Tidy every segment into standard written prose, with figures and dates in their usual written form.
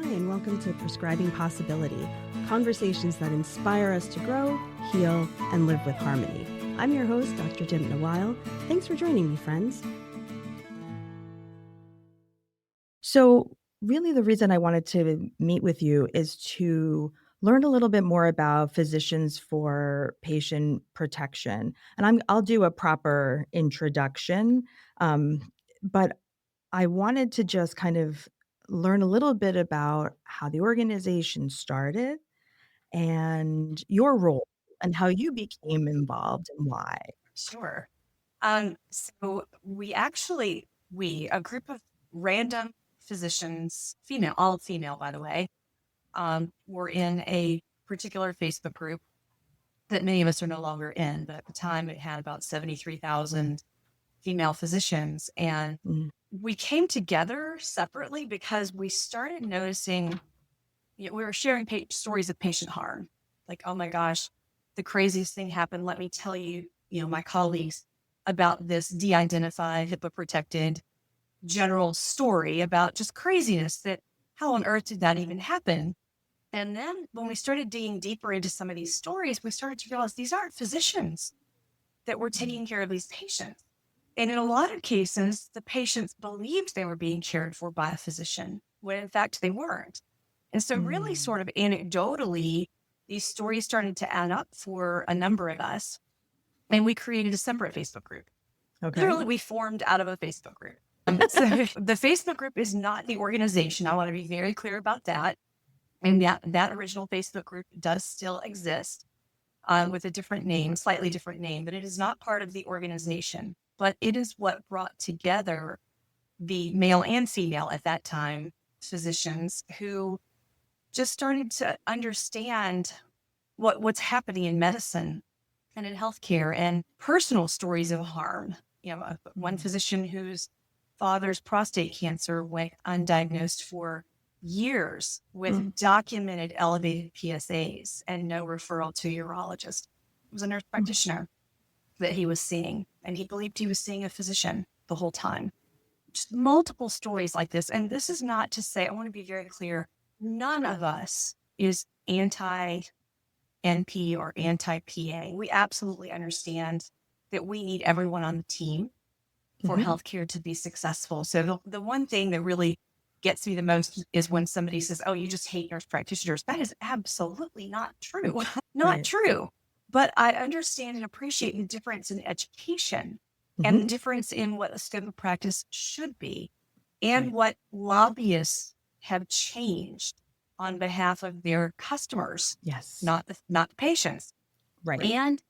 and welcome to Prescribing Possibility, conversations that inspire us to grow, heal, and live with harmony. I'm your host, Dr. Dimna Weil. Thanks for joining me, friends. So, really, the reason I wanted to meet with you is to learn a little bit more about physicians for patient protection. And I'll do a proper introduction, but I wanted to just kind of learn a little bit about how the organization started and your role and how you became involved and why. Sure. So a group of random physicians, all female, by the way, were in a particular Facebook group that many of us are no longer in. But at the time, it had about 73,000 female physicians. And we came together separately because we started noticing, we were sharing stories of patient harm. Like, oh my gosh, the craziest thing happened. Let me tell you, my colleagues about this de-identified, HIPAA-protected general story about just craziness that how on earth did that even happen? And then when we started digging deeper into some of these stories, we started to realize these aren't physicians that were taking care of these patients. And in a lot of cases, the patients believed they were being cared for by a physician, when in fact they weren't. And so really sort of anecdotally, these stories started to add up for a number of us. And we created a separate Facebook group. Okay. Literally, we formed out of a Facebook group. So the Facebook group is not the organization. I want to be very clear about that. And that original Facebook group does still exist with a different name, slightly different name, but it is not part of the organization. But it is what brought together the male and female at that time physicians who just started to understand what's happening in medicine and in healthcare and personal stories of harm. One physician whose father's prostate cancer went undiagnosed for years with documented elevated PSAs and no referral to a urologist. It was a nurse practitioner that he was seeing, and he believed he was seeing a physician the whole time. Just multiple stories like this. And this is not to say, I want to be very clear, none of us is anti-NP or anti-PA. We absolutely understand that we need everyone on the team for healthcare to be successful. So the one thing that really gets me the most is when somebody says, oh, you just hate nurse practitioners. That is absolutely not true. Not true. But I understand and appreciate the difference in education and the difference in what a scope of practice should be and what lobbyists have changed on behalf of their customers. Yes. Not the patients. Right. And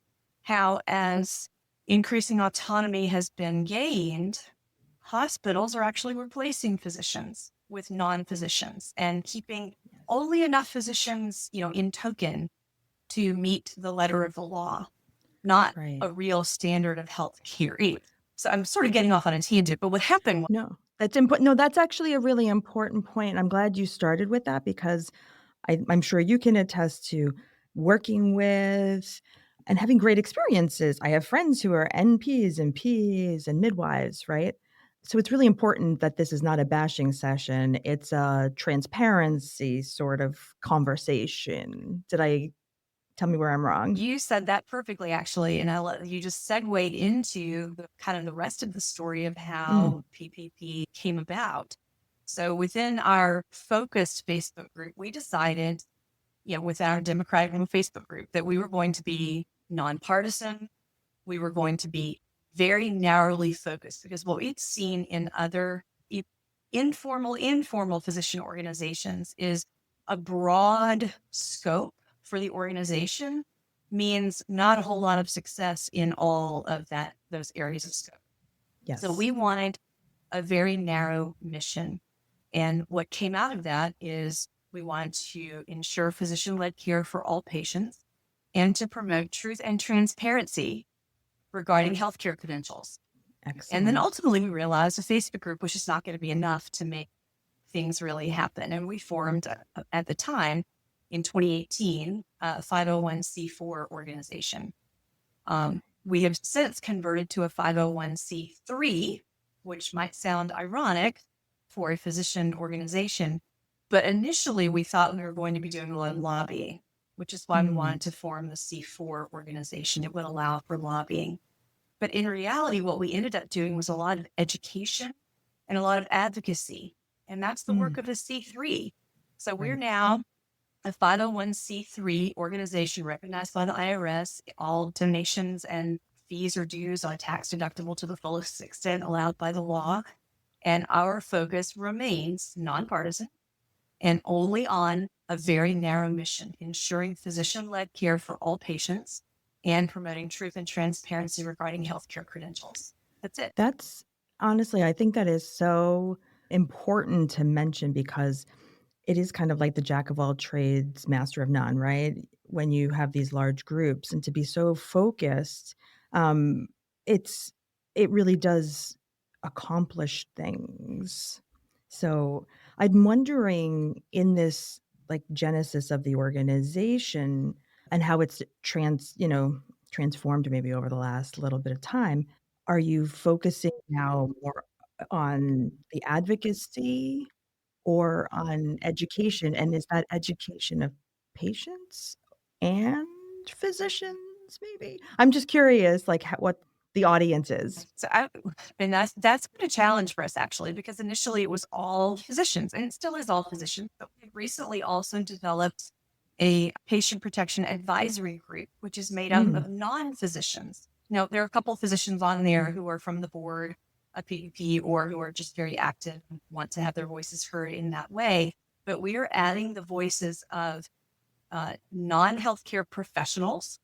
how, as increasing autonomy has been gained, hospitals are actually replacing physicians with non-physicians and keeping only enough physicians, in token to meet the letter of the law, not a real standard of health care. So I'm sort of getting off on a tangent, but what happened? No, that's important. No, that's actually a really important point. I'm glad you started with that because I'm sure you can attest to working with and having great experiences. I have friends who are NPs and Ps and midwives, right? So it's really important that this is not a bashing session. It's a transparency sort of conversation. Tell me where I'm wrong? You said that perfectly, actually. And you just segued into the rest of the story of how PPP came about. So within our focused Facebook group, we decided, with our Democratic Facebook group, that we were going to be nonpartisan. We were going to be very narrowly focused because what we've seen in other informal physician organizations is a broad scope for the organization means not a whole lot of success in all of those areas of scope. Yes. So we wanted a very narrow mission. And what came out of that is we wanted to ensure physician-led care for all patients and to promote truth and transparency regarding healthcare credentials. Excellent. And then ultimately we realized a Facebook group was just not going to be enough to make things really happen. And we formed at the time in 2018, a 501c4 organization. We have since converted to a 501c3, which might sound ironic for a physician organization, But initially, we thought we were going to be doing a lot of lobbying, which is why we Mm, wanted to form the C4 organization. It would allow for lobbying. But in reality, what we ended up doing was a lot of education and a lot of advocacy. And that's the work mm, of the C3. So we're right. now a 501c3 organization recognized by the IRS. All donations and fees or dues are tax deductible to the fullest extent allowed by the law. And our focus remains nonpartisan and only on a very narrow mission, ensuring physician led care for all patients and promoting truth and transparency regarding healthcare credentials. That's it. That's honestly, I think that is so important to mention because it is kind of like the jack of all trades, master of none, right? When you have these large groups and to be so focused, um, it's it really does accomplish things. So I'm wondering in this like genesis of the organization and how it's transformed maybe over the last little bit of time. Are you focusing now more on the advocacy or on education, and is that education of patients and physicians maybe? I'm just curious, like, what the audience is. So and that's been a challenge for us actually, because initially it was all physicians and it still is all physicians. But we recently also developed a patient protection advisory group, which is made up Mm, of non-physicians. Now, there are a couple of physicians on there who are from the board of PEP or who are just very active and want to have their voices heard in that way. But we are adding the voices of non-healthcare professionals,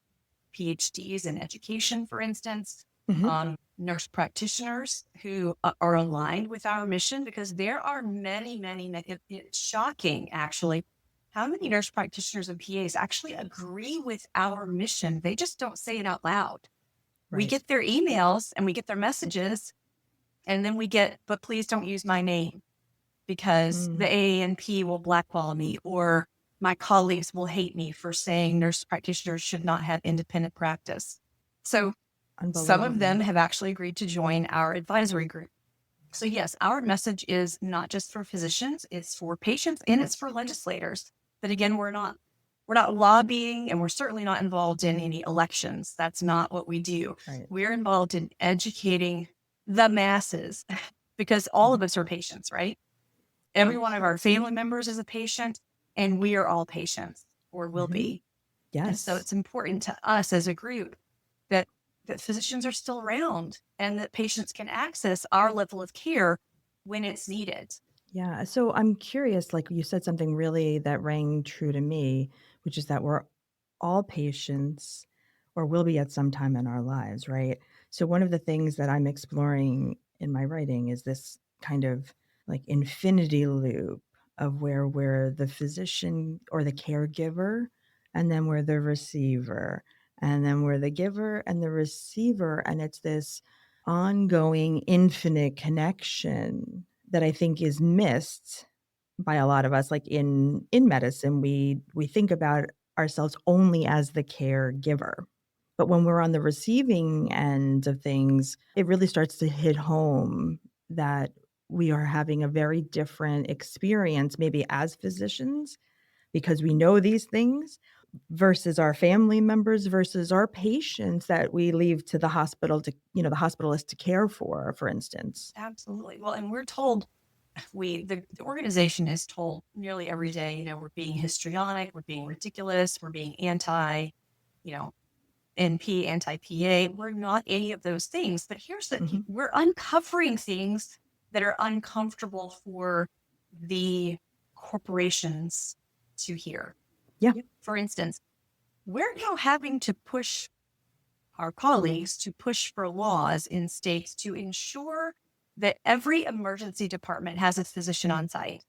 PhDs in education, for instance, mhm, nurse practitioners who are aligned with our mission, because there are it's shocking actually how many nurse practitioners and PAs actually agree with our mission. They just don't say it out loud. We right. get their emails and we get their messages, and then we get, but please don't use my name because the Mm, AANP will blackball me, or my colleagues will hate me for saying nurse practitioners should not have independent practice. So some of unbelievable. them have actually agreed to join our advisory group. So yes, our message is not just for physicians, it's for patients and it's for legislators. But again, we're not lobbying and we're certainly not involved in any elections. That's not what we do. Right. We're involved in educating the masses because all of Mhm, us are patients, right? Every one of our family members is a patient, and we are all patients or will mhm. be. And so Yes. it's important to us as a group that physicians are still around and that patients can access our level of care when it's needed. Yeah, so I'm curious, like, you said something really that rang true to me, which is that we're all patients or will be at some time in our lives, right? So one of the things that I'm exploring in my writing is this kind of like infinity loop of where we're the physician or the caregiver, and then we're the receiver, and then we're the giver and the receiver, and it's this ongoing infinite connection that I think is missed by a lot of us. Like in medicine, we think about ourselves only as the caregiver. But when we're on the receiving end of things, it really starts to hit home that we are having a very different experience maybe as physicians because we know these things versus our family members versus our patients that we leave to the hospital to, the hospitalist to care for instance. Absolutely. Well, and we're told, the organization is told nearly every day, we're being histrionic, we're being ridiculous, we're being anti, you know, NP, anti PA. We're not any of those things. But Mhm. we're uncovering things that are uncomfortable for the corporations to hear. Yeah. Yep. For instance, we're now having to push our colleagues to push for laws in states to ensure that every emergency department has a physician on site.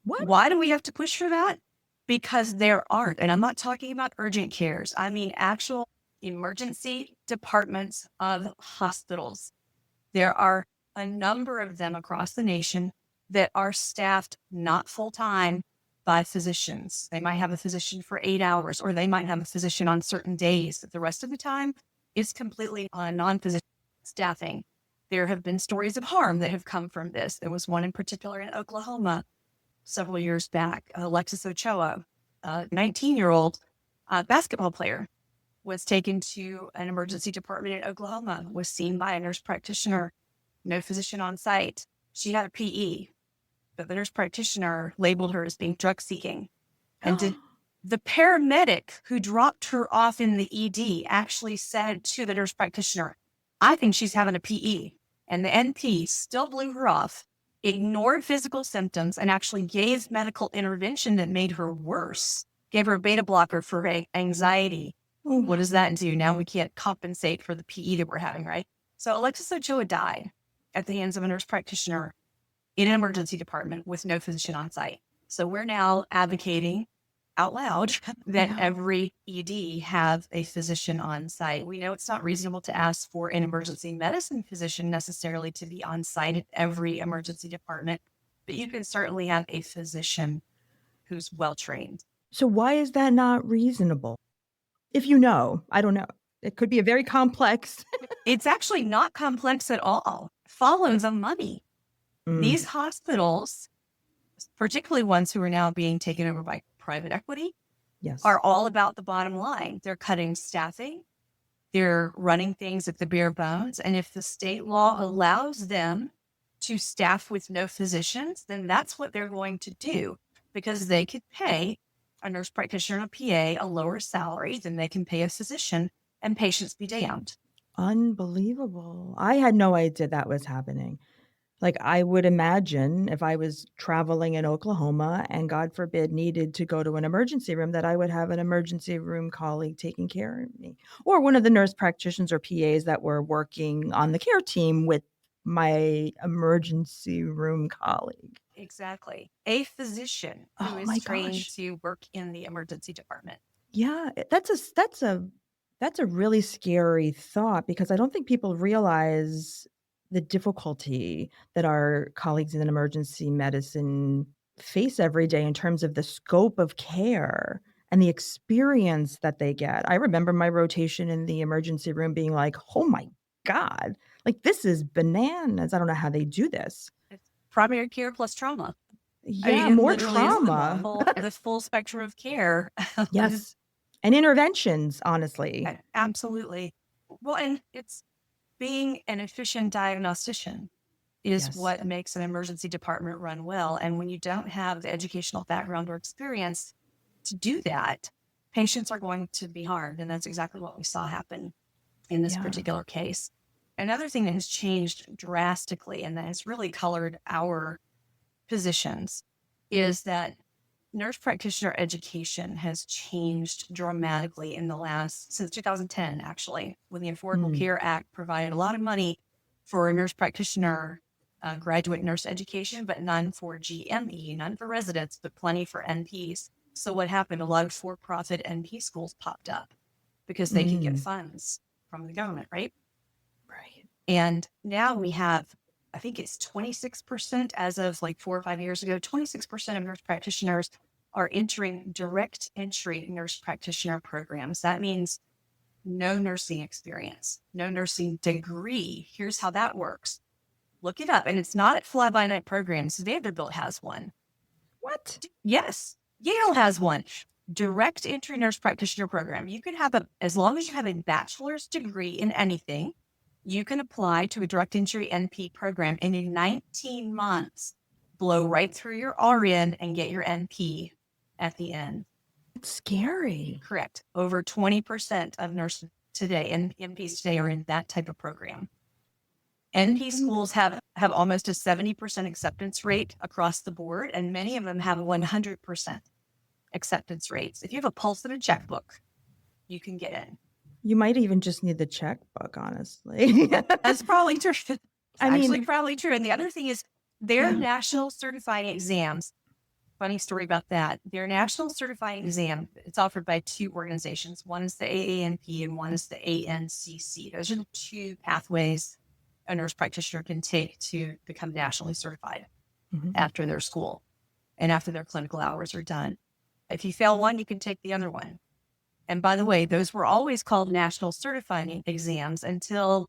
What? Why do we have to push for that? Because there aren't. And I'm not talking about urgent cares, I mean actual emergency departments of hospitals. There are a number of them across the nation that are staffed not full time by physicians. They might have a physician for 8 hours, or they might have a physician on certain days. The rest of the time is completely on non physician staffing. There have been stories of harm that have come from this. There was one in particular in Oklahoma several years back. Alexis Ochoa, a 19-year-old basketball player, was taken to an emergency department in Oklahoma, was seen by a nurse practitioner, no physician on site. She had a PE, but the nurse practitioner labeled her as being drug seeking. And the paramedic who dropped her off in the ED actually said to the nurse practitioner, I think she's having a PE. And the NP still blew her off, ignored physical symptoms, and actually gave medical intervention that made her worse. Gave her a beta blocker for anxiety. What does that do? Now we can't compensate for the PE that we're having, right? So Alexis Ochoa died at the hands of a nurse practitioner in an emergency department with no physician on site. So we're now advocating out loud that every ED have a physician on site. We know it's not reasonable to ask for an emergency medicine physician necessarily to be on site at every emergency department, but you can certainly have a physician who's well trained. So why is that not reasonable? If you know, I don't know. It could be a very complex. It's actually not complex at all. Follow the money. These hospitals, particularly ones who are now being taken over by private equity, Yes. are all about the bottom line. They're cutting staffing. They're running things at the bare bones. And if the state law allows them to staff with no physicians, then that's what they're going to do, because they could pay a nurse practitioner and a PA a lower salary than they can pay a physician, and patients be damned. Unbelievable. I had no idea that was happening. Like, I would imagine if I was traveling in Oklahoma and God forbid needed to go to an emergency room, that I would have an emergency room colleague taking care of me, or one of the nurse practitioners or PAs that were working on the care team with my emergency room colleague. Exactly. A physician who Oh is my trained gosh. to work in the emergency department. Yeah, that's a really scary thought, because I don't think people realize the difficulty that our colleagues in emergency medicine face every day in terms of the scope of care and the experience that they get. I remember my rotation in the emergency room being like, "Oh my god, like, this is bananas. I don't know how they do this." It's primary care plus trauma. I mean, Yeah, it more literally is trauma. the full spectrum of care. Yes. And interventions, honestly. Absolutely. Well, and it's being an efficient diagnostician is Yes. what makes an emergency department run well. And when you don't have the educational background or experience to do that, patients are going to be harmed. And that's exactly what we saw happen in this Yeah. particular case. Another thing that has changed drastically and that has really colored our positions is that nurse practitioner education has changed dramatically since 2010, actually, when the Affordable Mm. Care Act provided a lot of money for a nurse practitioner graduate nurse education, but none for GME, none for residents, but plenty for NPs. So what happened? A lot of for-profit NP schools popped up because they could get Mm. funds from the government, right? Right. And now we have, I think it's 26% as of like 4 or 5 years ago, 26% of nurse practitioners are entering direct entry nurse practitioner programs. That means no nursing experience, no nursing degree. Here's how that works. Look it up. And it's not at fly by night programs. Vanderbilt has one. What? Yes. Yale has one. Direct entry nurse practitioner program. You can have as long as you have a bachelor's degree in anything, you can apply to a direct entry NP program, and in 19 months, blow right through your RN and get your NP at the end. It's scary. Correct. Over 20% of nurses today and NPs today are in that type of program. NP schools have almost a 70% acceptance rate across the board, and many of them have 100% acceptance rates. If you have a pulse and a checkbook, you can get in. You might even just need the checkbook, honestly. That's probably true. It's I actually mean, probably true. And the other thing is their yeah. national certifying exams. Funny story about that. Their national certifying exam, it's offered by two organizations. One is the AANP and one is the ANCC. Those are the two pathways a nurse practitioner can take to become nationally certified after their school and after their clinical hours are done. If you fail one, you can take the other one. And by the way, those were always called national certifying exams until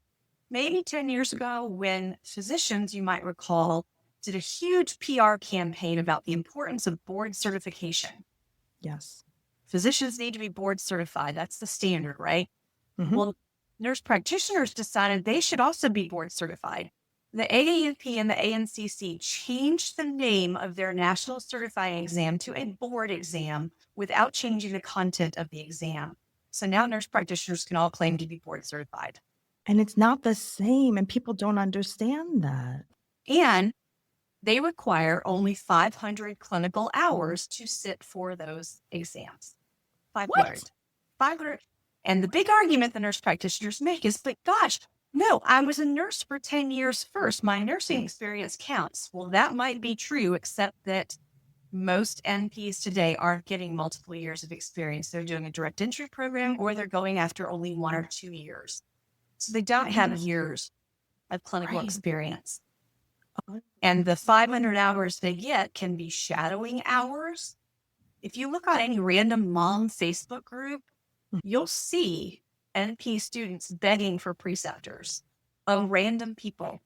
maybe 10 years ago, when physicians, you might recall, did a huge PR campaign about the importance of board certification. Yes. Physicians need to be board certified. That's the standard, right? Mhm. Well, nurse practitioners decided they should also be board certified. The AANP and the ANCC changed the name of their national certifying exam to a board exam without changing the content of the exam. So now nurse practitioners can all claim to be board certified. And it's not the same, and people don't understand that. And they require only 500 clinical hours to sit for those exams. What? 500. 500. And the big argument the nurse practitioners make is, but gosh, no, I was a nurse for 10 years first. My nursing experience counts. Well, that might be true, except that most NPs today aren't getting multiple years of experience. They're doing a direct entry program or they're going after only 1 or 2 years. So they don't have years of clinical Right. experience. Oh, And the 500 hours they get can be shadowing hours. If you look on any random mom Facebook group, mm, you'll see NP students begging for preceptors of random people.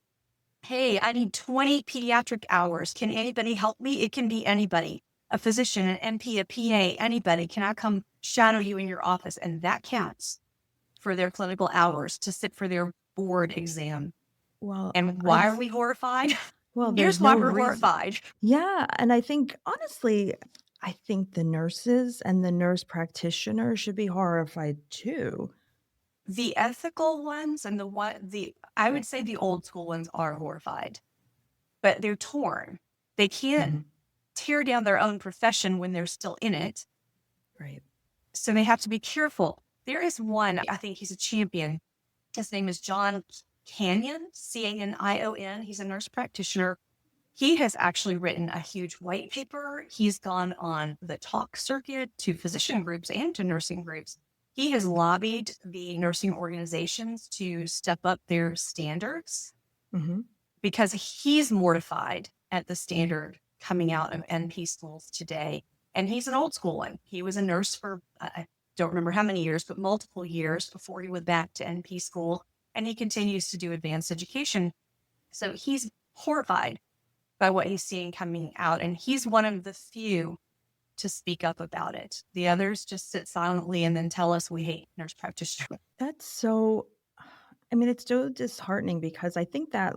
Hey, I need 20 pediatric hours. Can anybody help me? It can be anybody, a physician, an NP, a PA, anybody. Can I come shadow you in your office? And that counts for their clinical hours to sit for their board exam. well, And I why are we horrified? well, Here's there's why no we're reason. horrified. Yeah, and I think, honestly, I think the nurses and the nurse practitioners should be horrified too. The ethical ones and the I would say the old school ones are horrified, but they're torn. They can't Mhm. tear down their own profession when they're still in it. Right. So they have to be careful. There is one, I think he's a champion. His name is John Canyon, Canion. He's a nurse practitioner. He has actually written a huge white paper. He's gone on the talk circuit to physician groups and to nursing groups. He has lobbied the nursing organizations to step up their standards Mhm. because he's mortified at the standard coming out of NP schools today. And he's an old school one. He was a nurse for, I don't remember how many years, but multiple years before he went back to NP school. And he continues to do advanced education. So he's horrified by what he's seeing coming out. And he's one of the few to speak up about it. The others just sit silently and then tell us we hate nurse practitioners. That's so I mean, it's so disheartening because I think that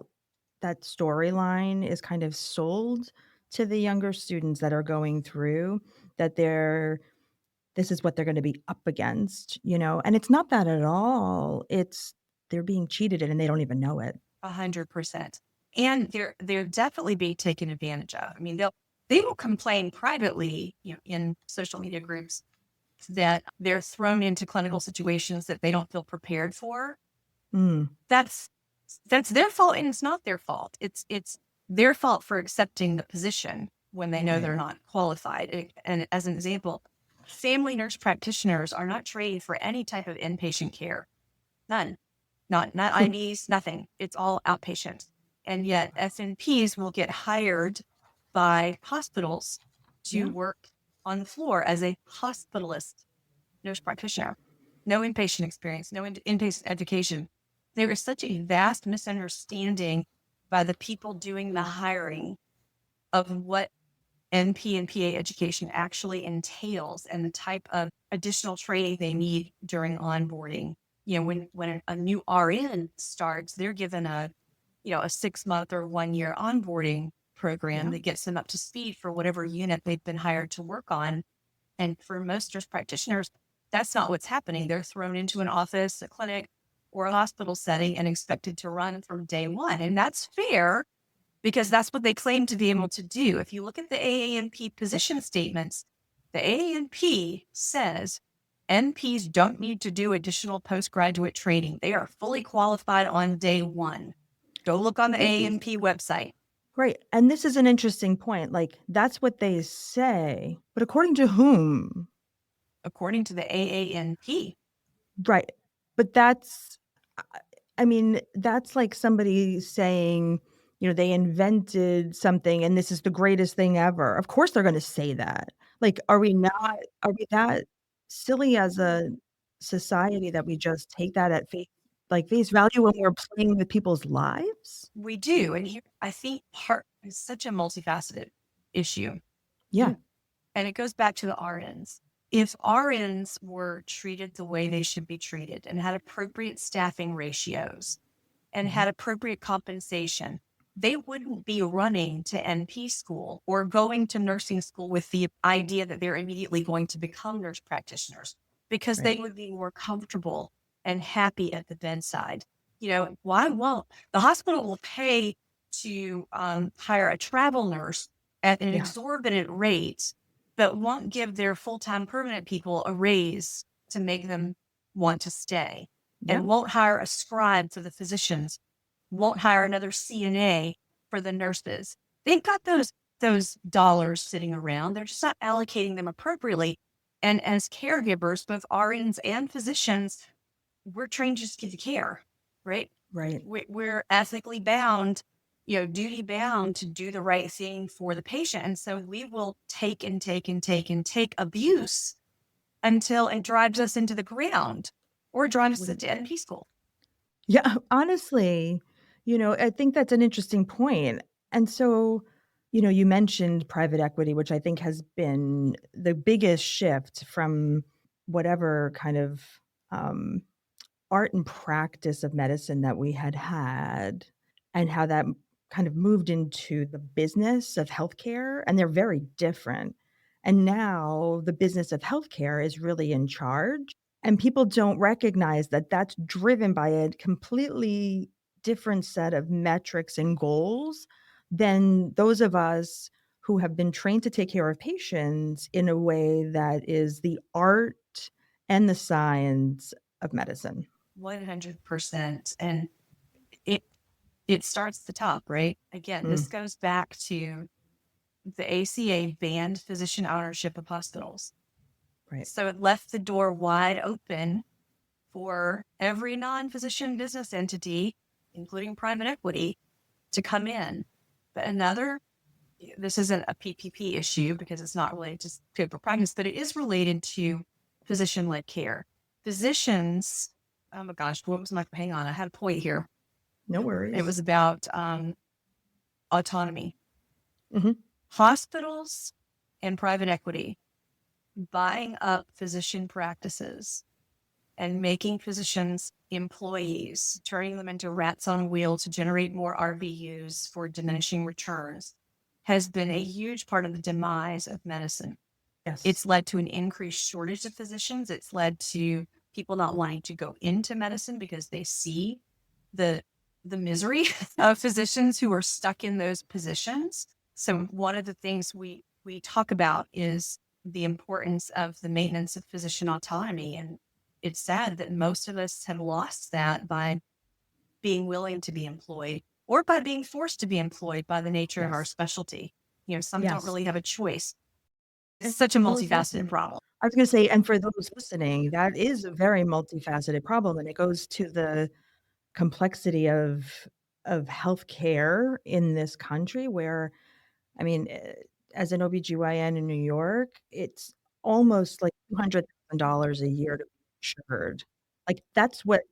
that storyline is kind of sold to the younger students that are going through, that this is what they're gonna be up against, and it's not that at all. It's they're being cheated and they don't even know it. 100%. And they're definitely being taken advantage of. I mean, they will complain privately, in social media groups that they're thrown into clinical situations that they don't feel prepared for. Mm, That's that's their fault, and it's not their fault. It's their fault for accepting the position when they know right. they're not qualified. And as an example, family nurse practitioners are not trained for any type of inpatient care. None. Not IVs, nothing. It's all outpatient. And yet FNPs will get hired by hospitals to Yeah. work on the floor as a hospitalist nurse practitioner. No inpatient experience, no inpatient education. There is such a vast misunderstanding by the people doing the hiring of what NP and PA education actually entails and the type of additional training they need during onboarding. When a new RN starts, they're given a 6 month or 1 year onboarding program Yeah. that gets them up to speed for whatever unit they've been hired to work on. And for most nurse practitioners, that's not what's happening. They're thrown into an office, a clinic, or a hospital setting and expected to run from day one. And that's fair because that's what they claim to be able to do. If you look at the AANP position statements, the AANP says NPs don't need to do additional postgraduate training. They are fully qualified on day one. Go look on the AANP website. Right, and this is an interesting point, like, that's what they say, but according to whom? According to the AANP. Right, but that's I I mean, that's like somebody saying, they invented something and this is the greatest thing ever. Of course they're gonna say that. Like, are we that silly as a society that we just take that at face value when we're playing with people's lives? We do. And here, I think It's such a multifaceted issue. Yeah. Mm. And it goes back to the RNs. If RNs were treated the way they should be treated and had appropriate staffing ratios and Mhm. had appropriate compensation, they wouldn't be running to NP school or going to nursing school with the idea that they're immediately going to become nurse practitioners because Right. they would be more comfortable and happy at the bedside. Why won't the hospital will pay to hire a travel nurse at an Yeah. exorbitant rate, but won't give their full time permanent people a raise to make them want to stay, Yeah. and won't hire a scribe for the physicians, won't hire another CNA for the nurses. They've got those dollars sitting around. They're just not allocating them appropriately. And as caregivers, both RNs and physicians, we're trained just to give care, right? Right. We're ethically bound, duty bound to do the right thing for the patient. And so we will take and take and take and take abuse until it drives us into the ground or drives us Would into NP school. Yeah, honestly, I think that's an interesting point. And so, you mentioned private equity, which I think has been the biggest shift from whatever kind of um, art and practice of medicine that we had had, and how that kind of moved into the business of healthcare, and they're very different. And now the business of healthcare is really in charge, and people don't recognize that that's driven by a completely different set of metrics and goals than those of us who have been trained to take care of patients in a way that is the art and the science of medicine. 100%. And it it starts at the top, right? Again, Mm, this goes back to the ACA banned physician ownership of hospitals. right. So it left the door wide open for every non-physician business entity, including private equity, to come in. But this isn't a PPP issue because it's not related to clinical practice, but it is related to physician-led care. Physicians, oh my gosh, what was my, hang on, I had a point here. No It was worries. about autonomy. Mhm. Hospitals and private equity buying up physician practices and making physicians employees, turning them into rats on a wheel to generate more RVUs for diminishing returns, has been a huge part of the demise of medicine. Yes. It's led to an increased shortage of physicians. It's led to people not wanting to go into medicine because they see the the misery of physicians who are stuck in those positions. So one of the things we talk about is the importance of the maintenance of physician autonomy. And it's sad that most of us have lost that by being willing to be employed or by being forced to be employed by the nature of our Yes. specialty. Some don't Yes. really have a choice. It's And such a well, multifaceted exactly. problem. I was gonna say, and for those listening, that is a very multifaceted problem, and it goes to the complexity of healthcare in this country where, I mean, as an OBGYN in New York, it's almost like $200,000 a year to be insured. Like, that's what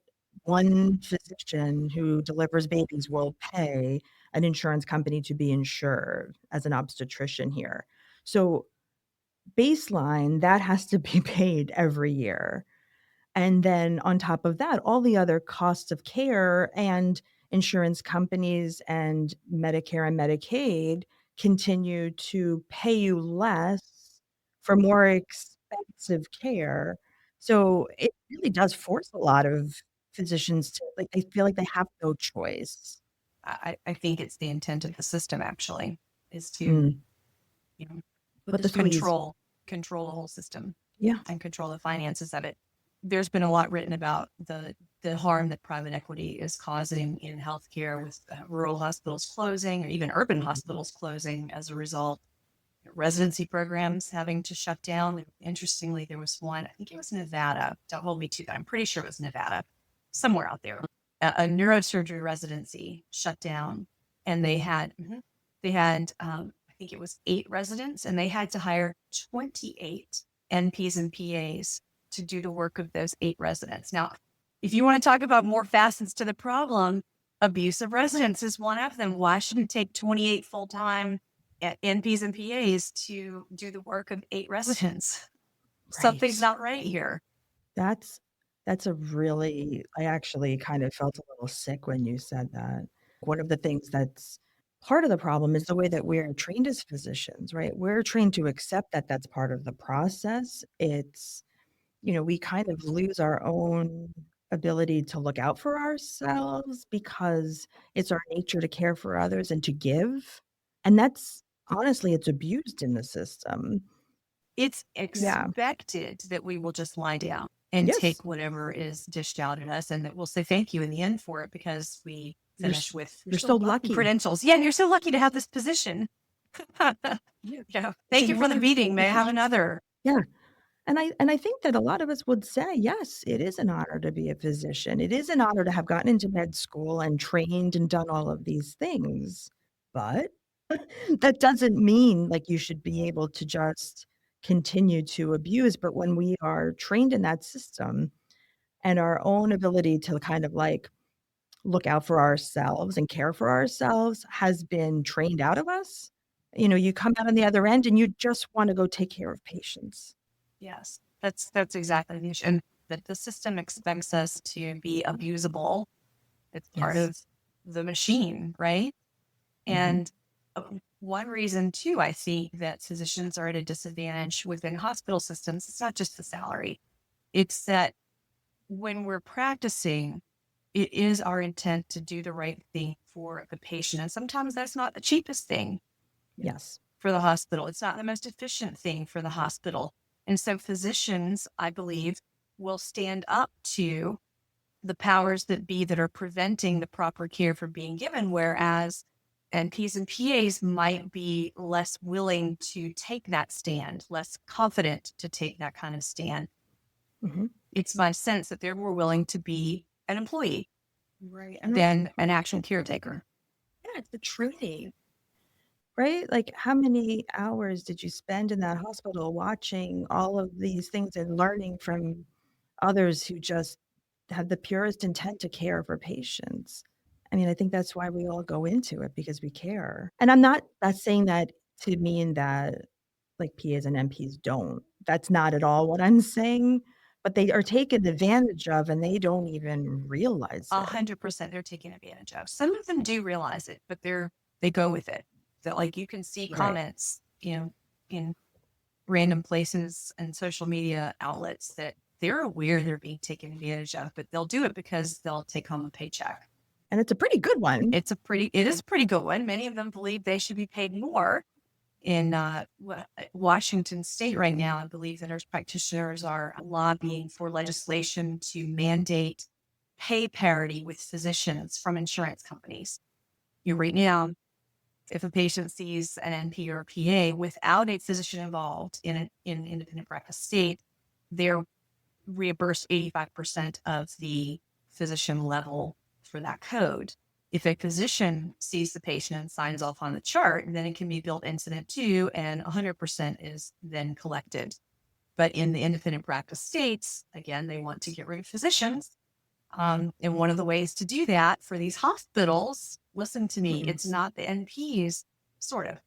one physician who delivers babies will pay an insurance company to be insured as an obstetrician here. So, baseline, that has to be paid every year. And then on top of that, all the other costs of care and insurance companies and Medicare and Medicaid continue to pay you less for more expensive care. So it really does force a lot of physicians to, like, they feel like they have no choice. I think it's the intent of the system actually is to, Mm. you know, But the squeeze. control the whole system Yeah. and control the finances of it. There's been a lot written about the harm that private equity is causing in healthcare with rural hospitals closing or even urban hospitals closing as a result. Residency programs having to shut down. Interestingly, there was one, I think it was Nevada. Don't hold me to that. I'm pretty sure it was Nevada, somewhere out there. A neurosurgery residency shut down, and I think it was 8 residents, and they had to hire 28 NPs and PAs to do the work of those 8 residents. Now, if you want to talk about more facets to the problem, Abusive residents is one of them. Why should it take 28 full-time NPs and PAs to do the work of 8 residents? Something's Right. not right here. That's that's a really I actually kind of felt a little sick when you said that. One of the things that's part of the problem is the way that we're trained as physicians, right? We're trained to accept that that's part of the process. It's we kind of lose our own ability to look out for ourselves because it's our nature to care for others and to give, and that's honestly, it's abused in the system. It's Yeah. expected that we will just lie down and Yes. take whatever is dished out at us, and that we'll say thank you in the end for it because we You're finish s with you're your so welcome lucky. credentials. Yeah, and you're so lucky to have this position. Yeah. It's a Thank you for the meeting. wonderful May I have another? Yeah. And I think that a lot of us would say, yes, it is an honor to be a physician. It is an honor to have gotten into med school and trained and done all of these things. But that doesn't mean like you should be able to just continue to abuse. But when we are trained in that system and our own ability to kind of like look out for ourselves and care for ourselves has been trained out of us, you come out on the other end and you just want to go take care of patients. Yes, that's exactly the issue. And that the system expects us to be abusable. It's part Yes. of the machine, right? Hmm. And one reason, too, I see that physicians are at a disadvantage within hospital systems, it's not just the salary. It's that when we're practicing, it is our intent to do the right thing for the patient. And sometimes that's not the cheapest thing Yes. for the hospital. It's not the most efficient thing for the hospital. And so physicians, I believe, will stand up to the powers that be that are preventing the proper care from being given, whereas NPs and PAs might be less willing to take that stand, less confident to take that kind of stand. Hmm. It's my sense that they're more willing to be an employee Right. And than an actual caretaker. yeah, it's the training, right? Like, how many hours did you spend in that hospital watching all of these things and learning from others who just have the purest intent to care for patients? I mean, I think that's why we all go into it because we care. And I'm not that's saying that to mean that like PAs and MPs don't. That's not at all what I'm saying, but they are taken advantage of and they don't even realize it. 100% they're taking advantage of. Some of them do realize it, but they go with it. That like you can see Right. comments, in random places and social media outlets that they're aware they're being taken advantage of, but they'll do it because they'll take home a paycheck. And it's a pretty good one. It is a pretty good one. Many of them believe they should be paid more. In Washington state right now, I believe that nurse practitioners are lobbying for legislation to mandate pay parity with physicians from insurance companies. Right now, if a patient sees an NP or a PA without a physician involved in independent practice state, they're reimbursed 85% of the physician level for that code. If a physician sees the patient and signs off on the chart, then it can be billed incident to, and 100% is then collected. But in the independent practice states, again, they want to get rid of physicians. And one of the ways to do that for these hospitals, listen to me, Mm-mm. it's not the NPs, sort of.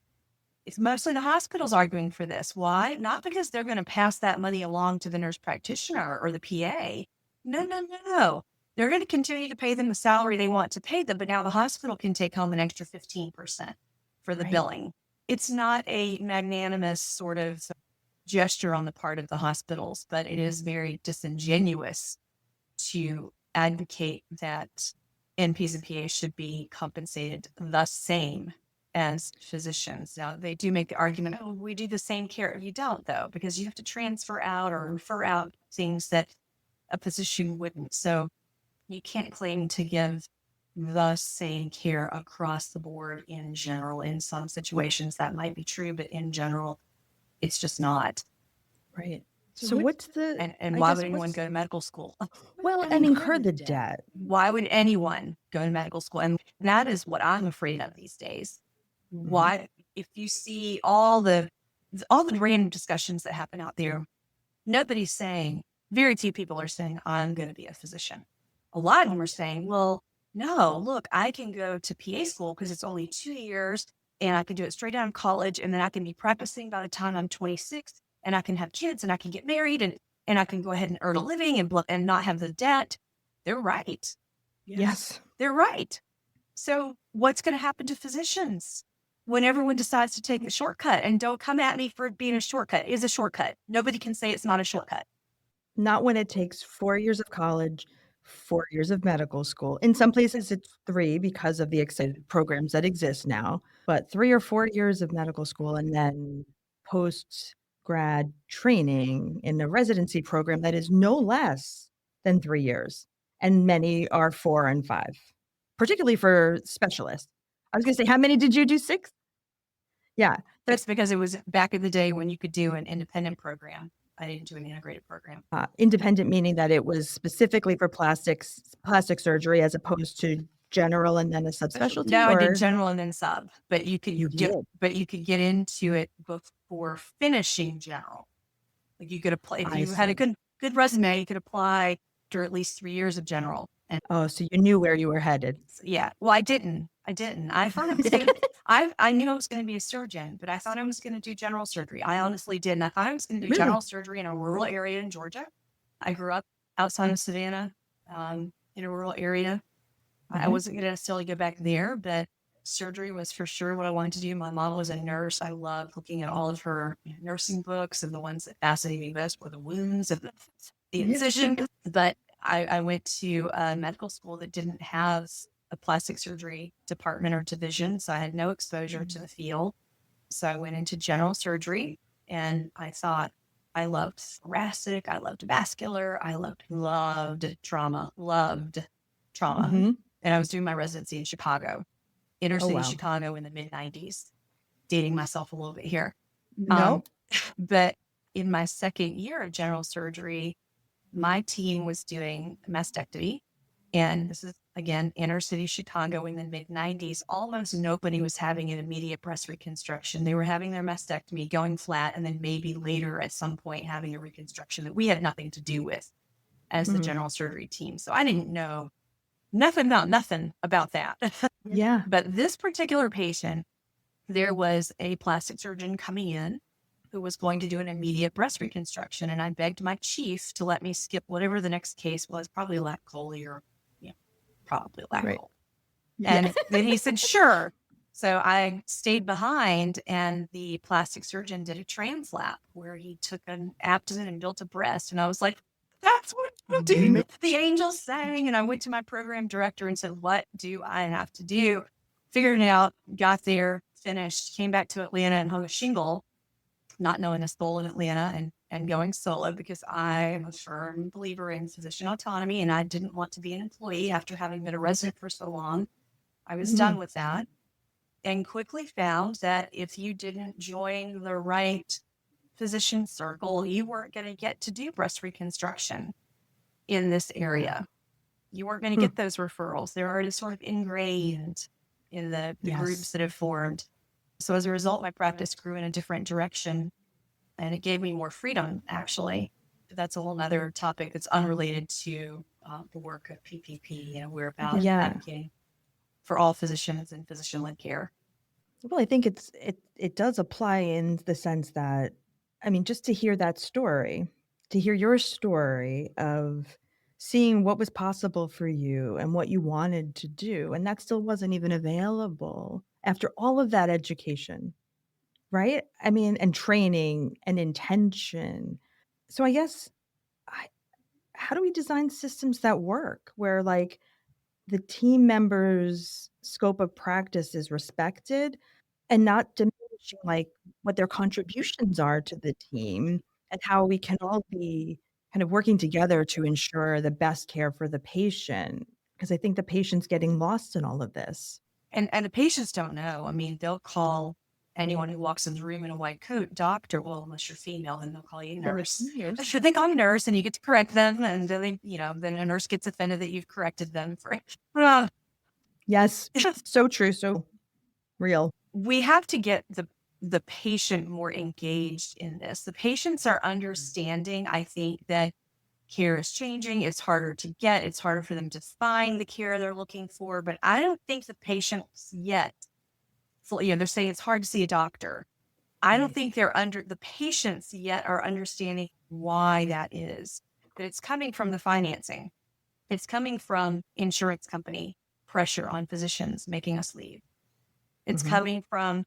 It's mostly the hospitals arguing for this. Why? Not because they're going to pass that money along to the nurse practitioner or the PA. No, no, no, no. They're going to continue to pay them the salary they want to pay them, but now the hospital can take home an extra 15% for the Right. billing. It's not a magnanimous sort of gesture on the part of the hospitals, but it is very disingenuous to advocate that NPs and PAs should be compensated the same as physicians. Now, they do make the argument, oh, we do the same care. You don't, though, because you have to transfer out or refer out things that a physician wouldn't. So you can't claim to give the same care across the board in general. In some situations, that might be true, but in general, it's just not. Right. So So what what's the and I why guess would anyone what's go to medical school? well, And and incur incur the the debt. debt. Why would anyone go to medical school? And that is what I'm afraid of these days. Mhm. Why, if you see all the random discussions that happen out there, nobody's saying, very few people are saying, I'm going to be a physician. A lot of them are saying, well, no, look, I can go to PA school because it's only 2 years and I can do it straight out of college. And then I can be practicing by the time I'm 26 and I can have kids and I can get married and I can go ahead and earn a living and not have the debt. They're right. Yes. They're right. So what's going to happen to physicians when everyone decides to take a shortcut? And don't come at me for it being a shortcut. It's a shortcut. Nobody can say it's not a shortcut. Not when it takes 4 years of college, 4 years of medical school. In some places, it's 3 because of the excited programs that exist now, but 3 or 4 years of medical school and then post-grad training in a residency program that is no less than 3 years, and many are 4 and 5, particularly for specialists. I was gonna say, how many did you do? 6? Yeah, that It's because it was back in the day when you could do an independent program. I didn't do an integrated program. independent meaning that it was specifically for plastic surgery as opposed to general and then a subspecialty, No, I did or general and then sub, but you did? you could get into it before finishing general. Like you could apply if I you had a see. good resume, you could apply for at least 3 years of general. And Oh, so you knew where you were headed. yeah, well, I didn't. I thought I was going to. I knew I was going to be a surgeon, but I thought I was going to do general surgery. I honestly didn't. I thought I was going to do Really? general surgery in a rural area in Georgia. I grew up outside of Savannah, in a rural area. I Mhm. wasn't going to necessarily go back there, but surgery was for sure what I wanted to do. My mom was a nurse. I loved looking at all of her nursing books, and the ones that fascinated me most were the wounds and the Yeah. incision. But I went to a medical school that didn't have a plastic surgery department or division, so I had no exposure to the field. So I went into general surgery, and I thought I loved thoracic, I loved vascular, I loved trauma. Mhm. And I was doing my residency in Chicago, inner Oh, city wow. Chicago in the mid 90s, dating myself a little bit here. Um, No? but in my second year of general surgery, my team was doing a mastectomy. And this is, again, inner city Chicago in the mid 90s. Almost nobody was having an immediate breast reconstruction. They were having their mastectomy, going flat, and then maybe later at some point having a reconstruction that we had nothing to do with as the Mhm. general surgery team. So I didn't know nothing about that. Yeah. But this particular patient, there was a plastic surgeon coming in who was going to do an immediate breast reconstruction. And I begged my chief to let me skip whatever the next case was, probably lat chole or, yeah, probably lat Right. chole. Yeah. And then he said, sure. So I stayed behind, and the plastic surgeon did a translap where he took an abdomen and built a breast. And I was like, that's what I'm doing. The angels sang. And I went to my program director and said, what do I have to do? Figured it out, got there, finished, came back to Atlanta and hung a shingle, not knowing a soul in Atlanta, and going solo because I am a firm believer in physician autonomy and I didn't want to be an employee after having been a resident for so long. I was done Mhm. with that and quickly found that if you didn't join the right physician circle, you weren't going to get to do breast reconstruction in this area. You weren't going to Hmm. get those referrals. They're already sort of ingrained in the groups Yes. that have formed. So as a result, my practice grew in a different direction and it gave me more freedom, actually. That's a whole other topic that's unrelated to the work of PPP. We're about Yeah. advocating for all physicians and physician-led care. Well, I think it does apply in the sense that, I mean, just to hear that story, to hear your story of seeing what was possible for you and what you wanted to do, and that still wasn't even available after all of that education, right? I mean, and training and intention. So I guess, I how do we design systems that work where, like, the team members' scope of practice is respected and not diminishing, like, what their contributions are to the team and how we can all be kind of working together to ensure the best care for the patient, because I think the patient's getting lost in all of this. And the patients don't know. I mean, they'll call anyone who walks in the room in a white coat doctor. Well, unless you're female, then they'll call you They're like, nurse. "Yes." Should they call nurse, and you get to correct them, and then then a nurse gets offended that you've corrected them for. Uh, Yes. So true, so real. we have to get the patient more engaged in this. The patients are understanding, I think, that care is changing. It's harder to get. It's harder for them to find the care they're looking for. But I don't think the patients yet, they're saying it's hard to see a doctor. I don't Right. think the patients yet are understanding why that is. That it's coming from the financing. It's coming from insurance company pressure on physicians making us leave. It's Mhm. coming from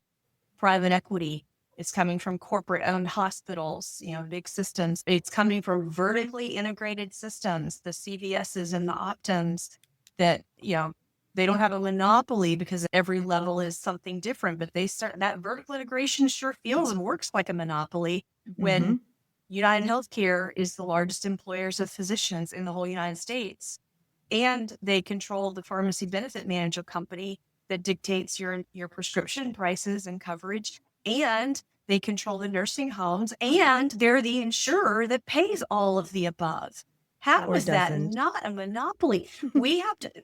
private equity. It's coming from corporate owned hospitals, big systems. It's coming from vertically integrated systems, the CVSs and the Optums that, they don't have a monopoly because every level is something different, but that vertical integration sure feels and works like a monopoly when Mhm. United Healthcare is the largest employers of physicians in the whole United States. And they control the pharmacy benefit manager company that dictates your prescription prices and coverage. And they control the nursing homes, and they're the insurer that pays all of the above. How Or is that doesn't. not a monopoly?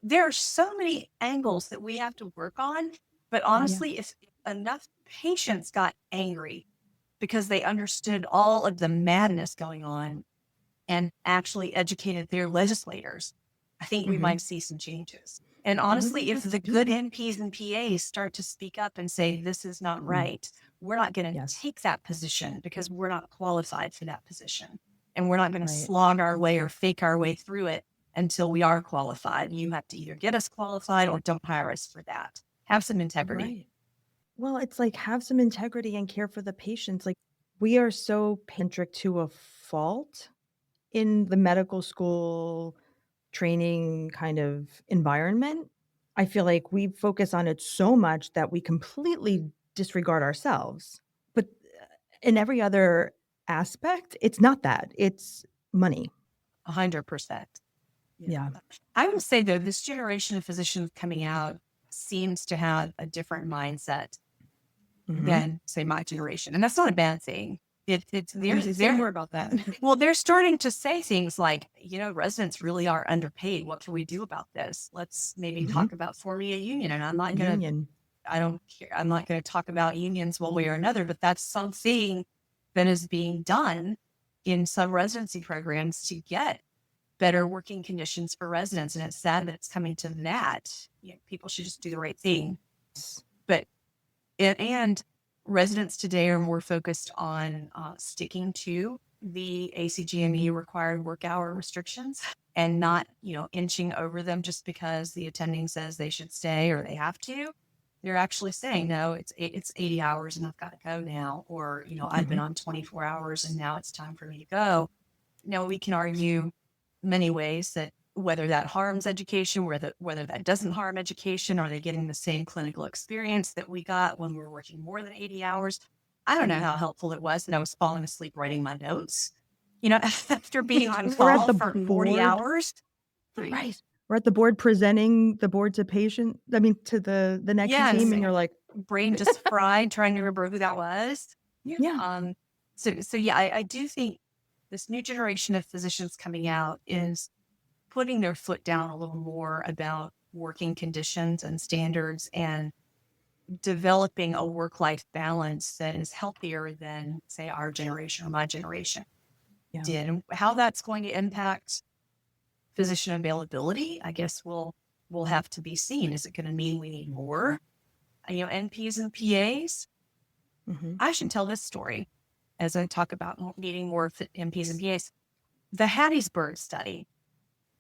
There are so many angles that we have to work on. But Yeah. honestly, if enough patients got angry because they understood all of the madness going on and actually educated their legislators, I think we Mhm. might see some changes. And Mhm. honestly, if the good NPs and PAs start to speak up and say, this is not Mhm. right, we're not going to Yes. take that position because we're not qualified for that position. And we're not going to Right. slog our way or fake our way through it until we are qualified. You have to either get us qualified or don't hire us for that. Have some integrity. Right. Well, it's like have some integrity and care for the patients. Like we are so centric to a fault in the medical school training kind of environment. I feel like we focus on it so much that we completely disregard ourselves. But in every other aspect, it's not that. It's money. 100%. Yeah. Yeah. I would say though, this generation of physicians coming out seems to have a different mindset Mhm. than say my generation. And that's not a bad thing. Say more about that. Well, they're starting to say things like, residents really are underpaid. What can we do about this? Let's maybe Mhm. talk about forming a union. And Union. I don't care. I'm not going to talk about unions one way or another, but that's something that is being done in some residency programs to get better working conditions for residents. And it's sad that it's coming to that. People should just do the right thing. But and residents today are more focused on sticking to the ACGME required work hour restrictions and not, inching over them just because the attending says they should stay or they have to. They're actually saying, no, it's 80 hours and I've got to go now. Or, I've been Mhm. on 24 hours and now it's time for me to go. Now we can argue many ways that whether that harms education, whether that doesn't harm education, are they getting the same clinical experience that we got when we were working more than 80 hours? I don't know how helpful it was. And I was falling asleep writing my notes, after being on We're at call the for 40 board. hours. Right. We're at the board presenting the board to patient to the next Yeah. team, and And you're like, brain just fried trying to remember who that was. Yeah. "Yeah. So yeah, I do think this new generation of physicians coming out is putting their foot down a little more about working conditions and standards and developing a work-life balance that is healthier than, say, our generation or my generation Yeah. did. And how that's going to impact physician availability, I guess will have to be seen. Is it going to mean we need more, NPs and PAs? Mhm. I should tell this story as I talk about needing more NPs and PAs. The Hattiesburg study.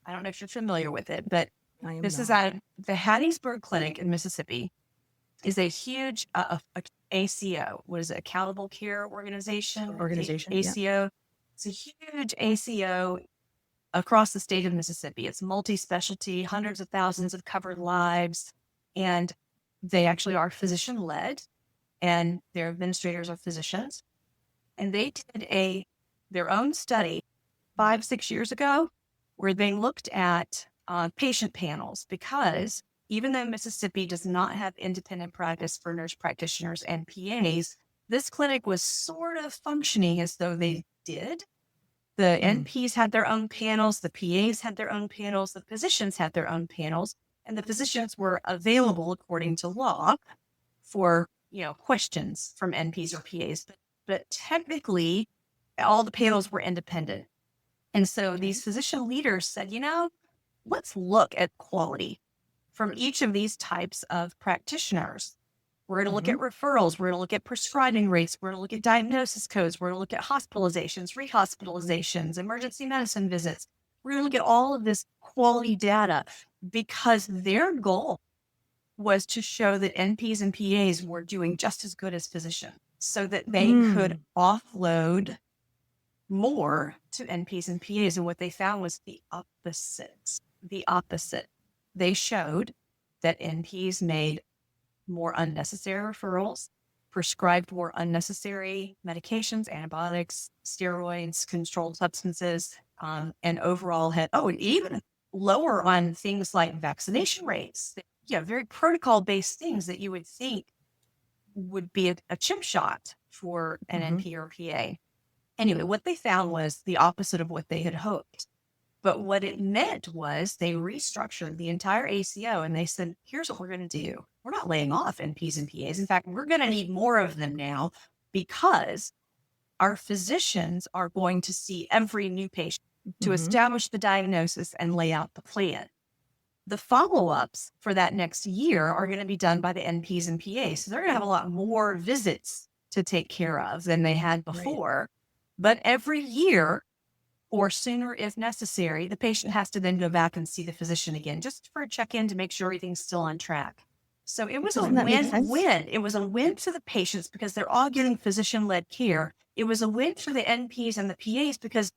I don't know if you're familiar with it, but I am this is not." at the Hattiesburg Clinic in Mississippi. Is a huge ACO. What is it? Accountable Care Organization, Organization, yeah. ACO. It's a huge ACO across the state of Mississippi. It's multi-specialty, hundreds of thousands of covered lives, and they actually are physician led, and their administrators are physicians. And they did their own study 5, 6 years ago where they looked at patient panels because even though Mississippi does not have independent practice for nurse practitioners and PAs, this clinic was sort of functioning as though they did. The Mm. NPs had their own panels, the PAs had their own panels, the physicians had their own panels, and the physicians were available according to law for, questions from NPs or PAs. But technically, all the panels were independent. And so Okay. these physician leaders said, let's look at quality from each of these types of practitioners. We're going to look Hmm. at referrals. We're going to look at prescribing rates. We're going to look at diagnosis codes. We're going to look at hospitalizations, rehospitalizations, emergency medicine visits. We're going to look at all of this quality data because their goal was to show that NPs and PAs were doing just as good as physicians so that they could Mm. offload more to NPs and PAs. And what they found was the opposite. The opposite. They showed that NPs made more unnecessary referrals, prescribed more unnecessary medications, antibiotics, steroids, controlled substances, and overall had, and even lower on things like vaccination rates. Yeah, very protocol based things that you would think would be a chip shot for an Hmm. NP or PA. Anyway, what they found was the opposite of what they had hoped. But what it meant was they restructured the entire ACO and they said, here's what we're going to do. We're not laying off NPs and PAs. In fact, we're going to need more of them now because our physicians are going to see every new patient to Hmm. establish the diagnosis and lay out the plan. The follow ups for that next year are going to be done by the NPs and PAs. So they're going to have a lot more visits to take care of than they had Right. before. But every year, or sooner if necessary, the patient has to then go back and see the physician again just for a check in to make sure everything's still on track. So it was a Doesn't that make win sense? win. It was a win for the patients because they're all getting physician led care. It was a win for the NPs and the PAs because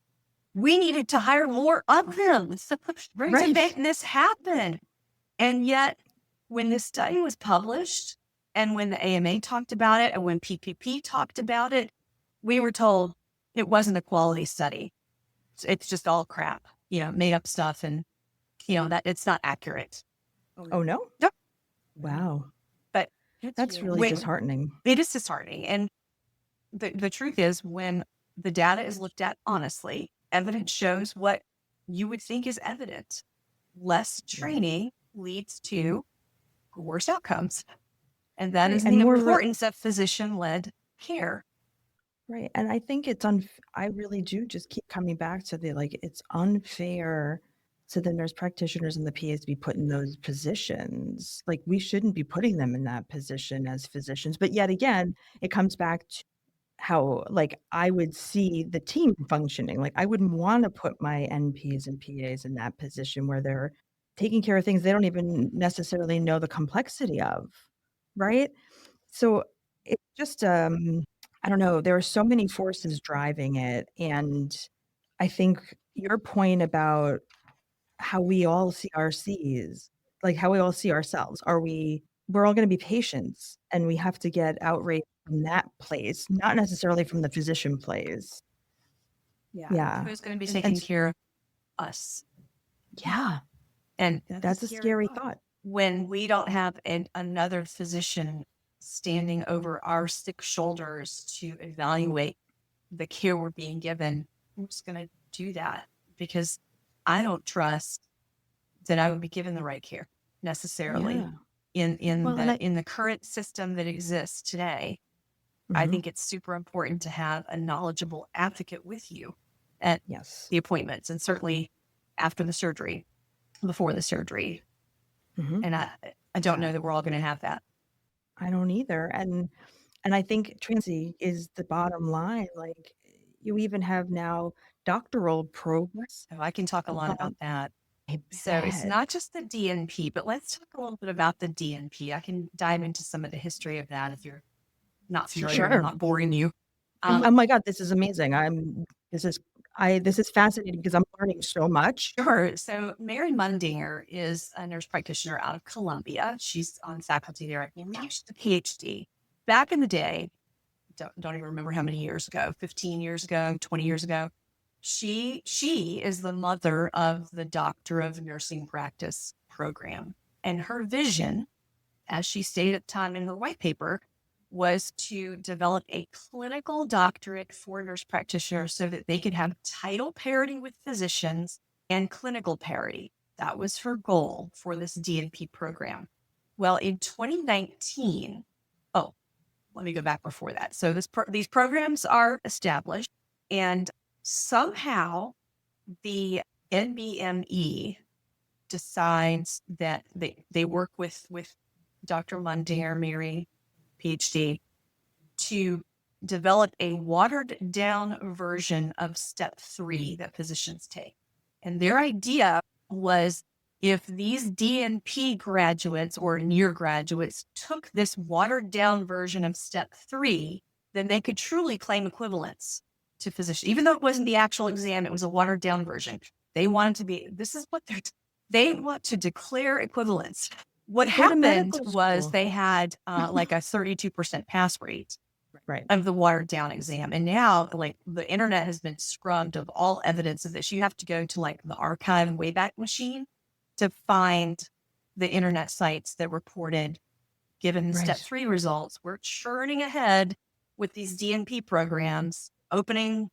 we needed to hire more of them to Right. make this happen. And yet, when this study was published and when the AMA talked about it and when PPP talked about it, we were told it wasn't a quality study. It's just all crap, made up stuff, and that it's not accurate. Oh, Oh, no? yep. Mhm. Wow. But That's really when disheartening. it is disheartening, and the truth is, when the data is looked at honestly, evidence shows what you would think is evident. Less Right. training leads to worse outcomes, and that Right. is And the more risk. importance of physician-led care. Right. And I think I really do just keep coming back to it's unfair to the nurse practitioners and the PAs to be put in those positions. Like, we shouldn't be putting them in that position as physicians. But yet again, it comes back to how, I would see the team functioning. Like, I wouldn't want to put my NPs and PAs in that position where they're taking care of things they don't even necessarily know the complexity of. Right. So it's just, I don't know, there are so many forces driving it, and I think your point about how we all see our Cs, like how we all see ourselves, we're all gonna be patients, and we have to get outrage from that place, not necessarily from the physician place. Yeah. Yeah, Who's going to be and taking care of us? yeah, And that's a that's a scary scary thought. thought. When we don't have another physician standing over our sick shoulders to evaluate the care we're being given, who's going to do that? Because I don't trust that I would be given the right care necessarily Yeah. in Well, and the in the current system that exists today. I Mhm. think it's super important to have a knowledgeable advocate with you at Yes. the appointments and certainly after the surgery, before the surgery. Mhm. And I don't know that we're all going to have that. I don't either, and I think transparency is the bottom line. Like, you even have now doctoral programs. So I can talk a lot about that. I So it's bet. not just the DNP, but let's talk a little bit about the DNP. I can dive into some of the history of that if you're not familiar and I'm Sure. not boring you. Oh my god, this is amazing. This is fascinating because I'm learning so much. Sure. So Mary Mundinger is a nurse practitioner out of Columbia. She's on faculty there. I believe she's a PhD. Back in the day, don't even remember how many years ago, 15 years ago, 20 years ago. She is the mother of the Doctor of Nursing Practice program. And her vision, as she stated at the time in her white paper, was to develop a clinical doctorate for nurse practitioners so that they could have title parity with physicians and clinical parity. That was her goal for this DNP program. Well, in 2019, oh, let me go back before that. So these programs are established, and somehow the NBME decides that they work with Dr. Mundair, Mary, PhD, to develop a watered down version of step 3 that physicians take. And their idea was if these DNP graduates or near graduates took this watered down version of step 3, then they could truly claim equivalence to physician. Even though it wasn't the actual exam, it was a watered down version. They wanted to be, this is what they want to declare equivalence. What Go to happened medical was school. they had like a 32% pass rate Right. of the watered down exam. And now, like, the internet has been scrubbed of all evidence of this. You have to go to like the archive Wayback Machine to find the internet sites that reported, given the step Right. 3 results, we're churning ahead with these DNP programs, opening,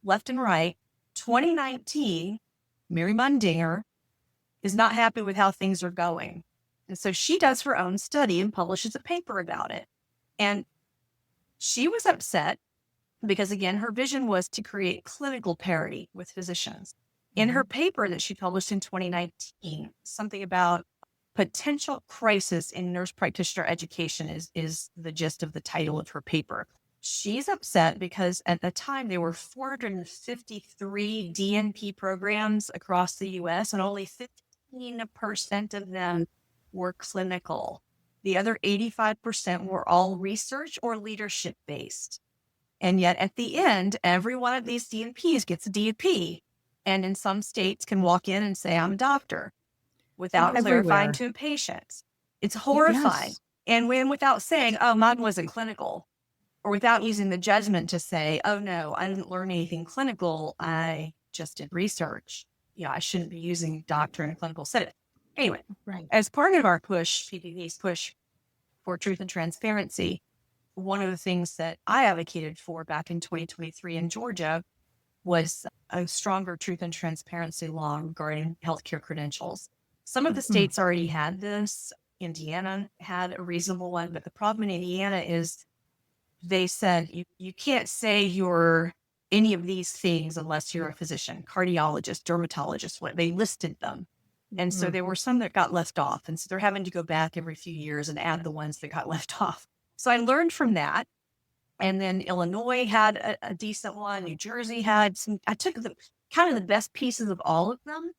left and right. 2019, Mary Mundinger is not happy with how things are going. And so she does her own study and publishes a paper about it. And she was upset because, again, her vision was to create clinical parity with physicians. In her paper that she published in 2019, something about potential crisis in nurse practitioner education is the gist of the title of her paper. She's upset because at the time there were 453 DNP programs across the US and only 15% of them were clinical. The other 85% were all research or leadership based. And yet at the end, every one of these DNPs gets a DNP. And in some states can walk in and say, I'm a doctor, without clarifying Everywhere. to a patient. It's horrifying. Yes. And without saying, oh, mine wasn't clinical, or without using the judgment to say, oh, no, I didn't learn anything clinical. I just did research. I shouldn't be using doctor in a clinical setting. Anyway, Right. as part of our push, PPV's push for truth and transparency, one of the things that I advocated for back in 2023 in Georgia was a stronger truth and transparency law regarding healthcare credentials. Some of the states already had this. Indiana had a reasonable one, but the problem in Indiana is they said you can't say you're any of these things unless you're a physician, cardiologist, dermatologist. What they listed them. And so there were some that got left off. And so they're having to go back every few years and add the ones that got left off. So I learned from that. And then Illinois had a decent one. New Jersey had some. I took the kind of the best pieces of all of them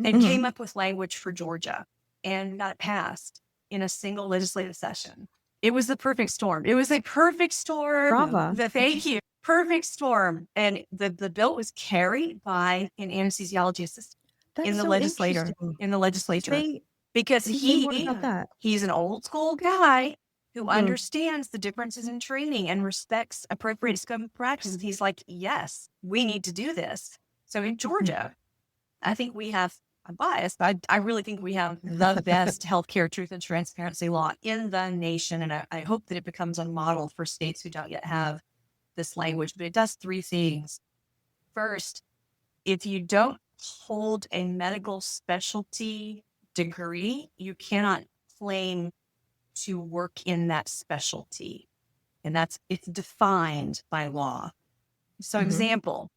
and came up with language for Georgia and got it passed in a single legislative session. It was the perfect storm. It was a perfect storm. Brava. Thank you. Perfect storm. And the bill was carried by an anesthesiology assistant That's so interesting. in the legislature, Say because say more about that. he's an old school guy who understands the differences in training and respects appropriate scope of practices. He's like, yes, we need to do this. So in Georgia, I think we have, I'm biased, but I really think we have the best healthcare truth and transparency law in the nation. And I hope that it becomes a model for states who don't yet have this language. But it does 3 things. First, if you don't hold a medical specialty degree, you cannot claim to work in that specialty. And it's defined by law. So example,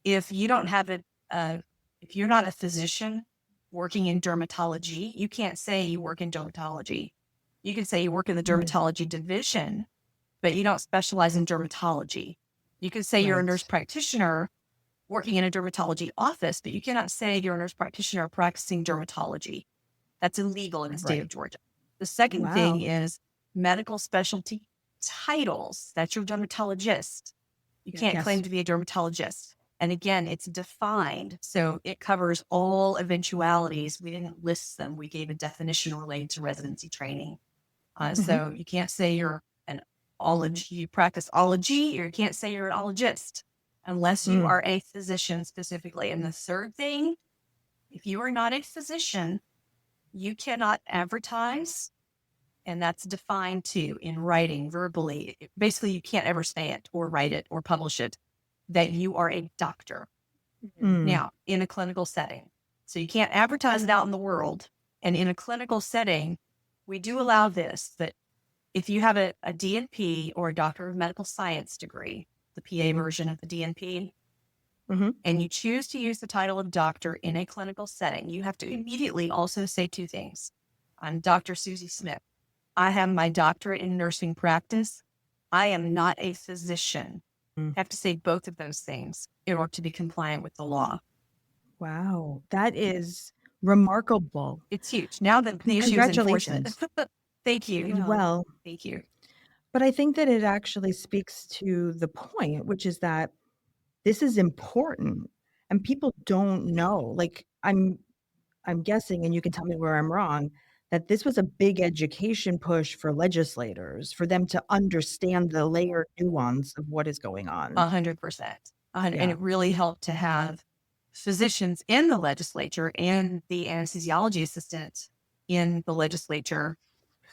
if you don't have if you're not a physician working in dermatology, you can't say you work in dermatology. You can say you work in the dermatology division, but you don't specialize in dermatology. You can say you're a nurse practitioner working in a dermatology office, but you cannot say you're a nurse practitioner practicing dermatology. That's illegal in the state of Georgia. The second thing is medical specialty titles. That's your dermatologist. You can't claim to be a dermatologist. And again, it's defined. So it covers all eventualities. We didn't list them. We gave a definition related to residency training. So you can't say you're an ology, you practice ology, or you can't say you're an ologist unless you are a physician specifically. And the third thing, if you are not a physician, you cannot advertise, and that's defined too in writing, verbally. Basically, you can't ever say it or write it or publish it, that you are a doctor. Now, in a clinical setting. So you can't advertise it out in the world. And in a clinical setting, we do allow this, that if you have a DNP or a Doctor of Medical Science degree, the PA version of the DNP, Mhm. and you choose to use the title of doctor in a clinical setting, you have to immediately also say two things. I'm Dr. Susie Smith. I have my doctorate in nursing practice. I am not a physician. Mm. I have to say both of those things in order to be compliant with the law. Wow, that is remarkable. It's huge. Now the issue is enforcement. Congratulations. Thank you. Well, Thank you. but I think that it actually speaks to the point, which is that this is important and people don't know. Like, I'm guessing, and you can tell me where I'm wrong, that this was a big education push for legislators, for them to understand the layered nuance of what is going on. 100%. And Yeah. it really helped to have physicians in the legislature and the anesthesiology assistant in the legislature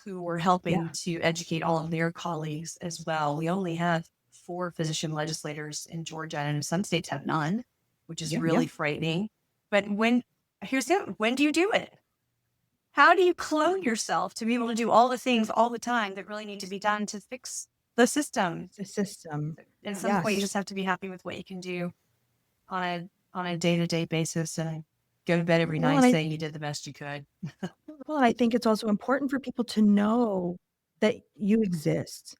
who were Yeah. helping to educate all of their colleagues as well. We only have four physician legislators in Georgia, and some states have none, which is Yeah, yeah. really frightening. But when do you do it? How do you clone yourself to be able to do all the things all the time that really need to be done to fix the system? The system. At some point, you Yes. just have to be happy with what you can do on a day-to-day basis and go to bed every Well, night and I saying you did the best you could. well, and I think it's also important for people to know that you exist,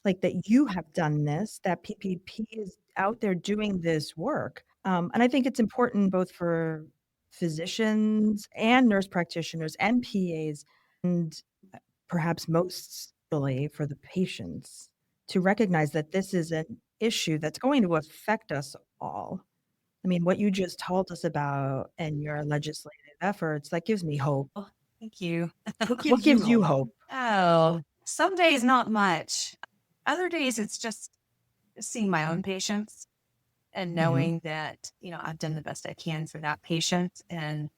like, that you have done this, that PPP is out there doing this work. And I think it's important both for physicians and nurse practitioners and PAs, and perhaps most really for the patients, to recognize that this is an issue that's going to affect us all. I mean, what you just told us about and your legislative efforts, that gives me hope. Oh, thank you. What What gives you gives you hope? hope? Oh, some days not much. Other days it's just seeing my own patients and Mhm. knowing that, I've done the best I can for that patient. And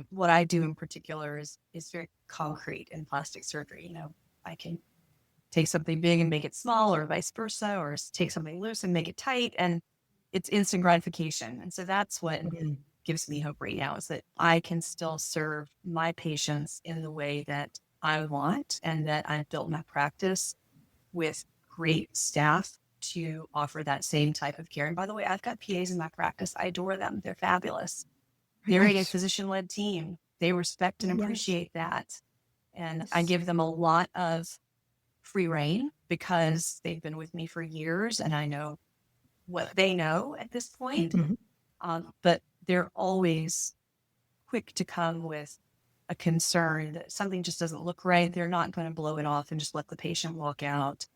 what I do in particular is very concrete in plastic surgery. I can take something big and make it small, or vice versa, or take something loose and make it tight. And it's instant gratification. And so that's what Mhm. gives me hope right now, is that I can still serve my patients in the way that I want, and that I've built my practice with great staff to offer that same type of care. And by the way, I've got PAs in my practice. I adore them. They're fabulous. They're in a Right. physician led team. They respect and Yes. appreciate that. And I Yes. give them a lot of free reign because they've been with me for years and I know what they know at this point. Mhm. But they're always quick to come with a concern that something just doesn't look right. They're not going to blow it off and just let the patient walk out.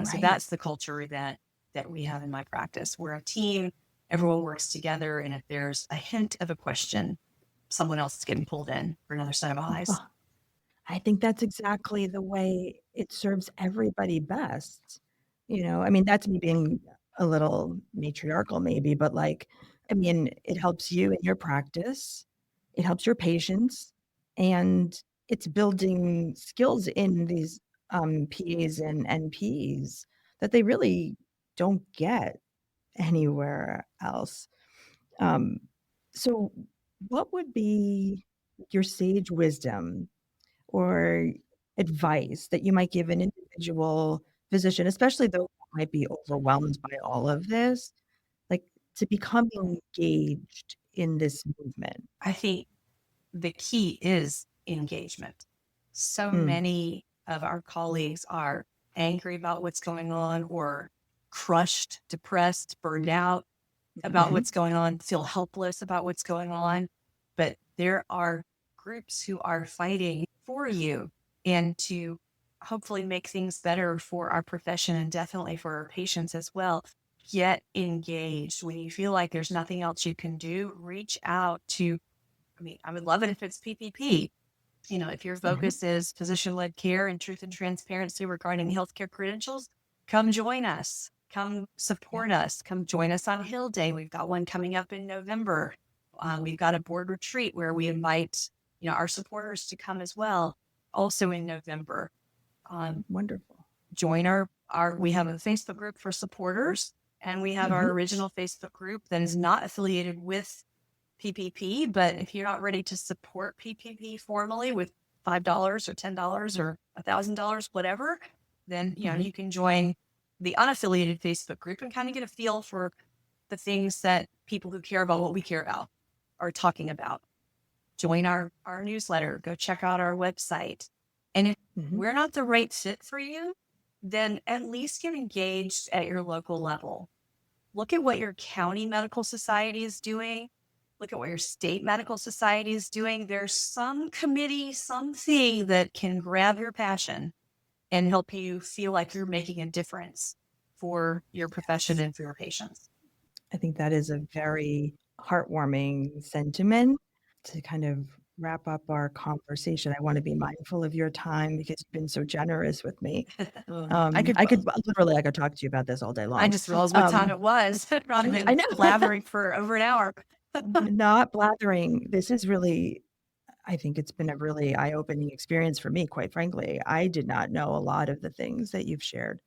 So Right. that's the culture that we have in my practice. We're a team. Everyone works together, and if there's a hint of a question, someone else is getting pulled in for another set of eyes. Oh, I think that's exactly the way it serves everybody best. I mean, that's me being a little matriarchal maybe, but, like, I mean, it helps you in your practice, it helps your patients, and it's building skills in these, PAs and NPs that they really don't get anywhere else. Um, so what would be your sage wisdom or advice that you might give an individual physician, especially those who might be overwhelmed by all of this, like, to become engaged in this movement? I think the key is engagement. So Mm, many of our colleagues are angry about what's going on, or crushed, depressed, burned out about mhm, what's going on, feel helpless about what's going on. But there are groups who are fighting for you and to hopefully make things better for our profession and definitely for our patients as well. Get engaged. When you feel like there's nothing else you can do, reach out to, I mean, I would love it if it's PPP. If your mhm, focus is physician led care and truth and transparency regarding healthcare credentials, come join us. Come yeah, support us. Come join us on Hill Day. We've got one coming up in November. We've got a board retreat where we invite our supporters to come as well, also in November. Um, wonderful. Join our we have a Facebook group for supporters, and we have our Mhm, original Facebook group that is not affiliated with PPP. But if you're not ready to support PPP formally with $5 or $10 or $1,000, whatever, then mhm, you can join the unaffiliated Facebook group and kind of get a feel for the things that people who care about what we care about are talking about. Join our newsletter, go check out our website. And if Mhm. we're not the right fit for you, then at least get engaged at your local level. Look at what your county medical society is doing. Look at what your state medical society is doing. There's some committee, something that can grab your passion and help you feel like you're making a difference for your profession Yes. and for your patients. I think that is a very heartwarming sentiment to kind of wrap up our conversation. I want to be mindful of your time because you've been so generous with me. I could, I could talk to you about this all day I long. just realized what time Um, it was rather I than know. blathering for over an hour. Not blathering. This is really, I think it's been a really eye-opening experience for me, quite frankly. I did not know a lot of the things that you've shared.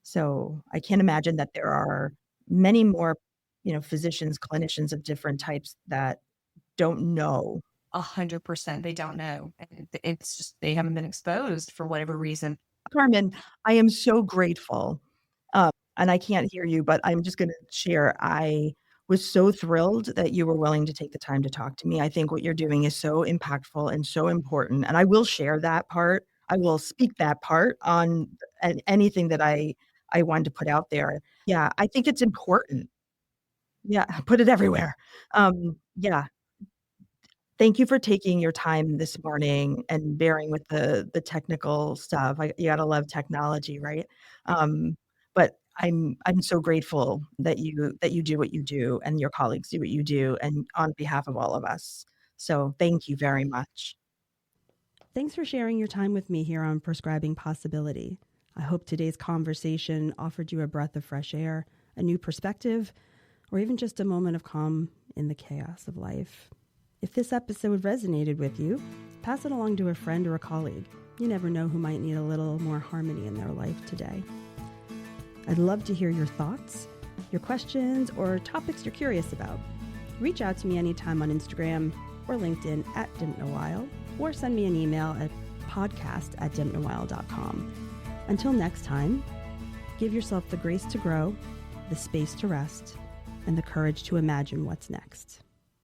So I can't imagine that there are many more, physicians, clinicians of different types that don't know. 100%. They don't know. And it's just, they haven't been exposed for whatever reason. Carmen, I am so grateful. And I can't hear you, but I'm just going to share. I was so thrilled that you were willing to take the time to talk to me. I think what you're doing is so impactful and so important. And I will share that part. I will speak that part on anything that I wanted to put out there. Yeah, I think it's important. Yeah, put it everywhere. Yeah, thank you for taking your time this morning and bearing with the technical stuff. You gotta love technology, right? Um, but I'm so grateful that you do what you do and your colleagues do what you do, and on behalf of all of us. So thank you very much. Thanks for sharing your time with me here on Prescribing Possibility. I hope today's conversation offered you a breath of fresh air, a new perspective, or even just a moment of calm in the chaos of life. If this episode resonated with you, pass it along to a friend or a colleague. You never know who might need a little more harmony in their life today. I'd love to hear your thoughts, your questions, or topics you're curious about. Reach out to me anytime on Instagram or LinkedIn at Didn'tKnowWhile, or send me an email at podcast@didn'tknowwhile.com. Until next time, give yourself the grace to grow, the space to rest, and the courage to imagine what's next.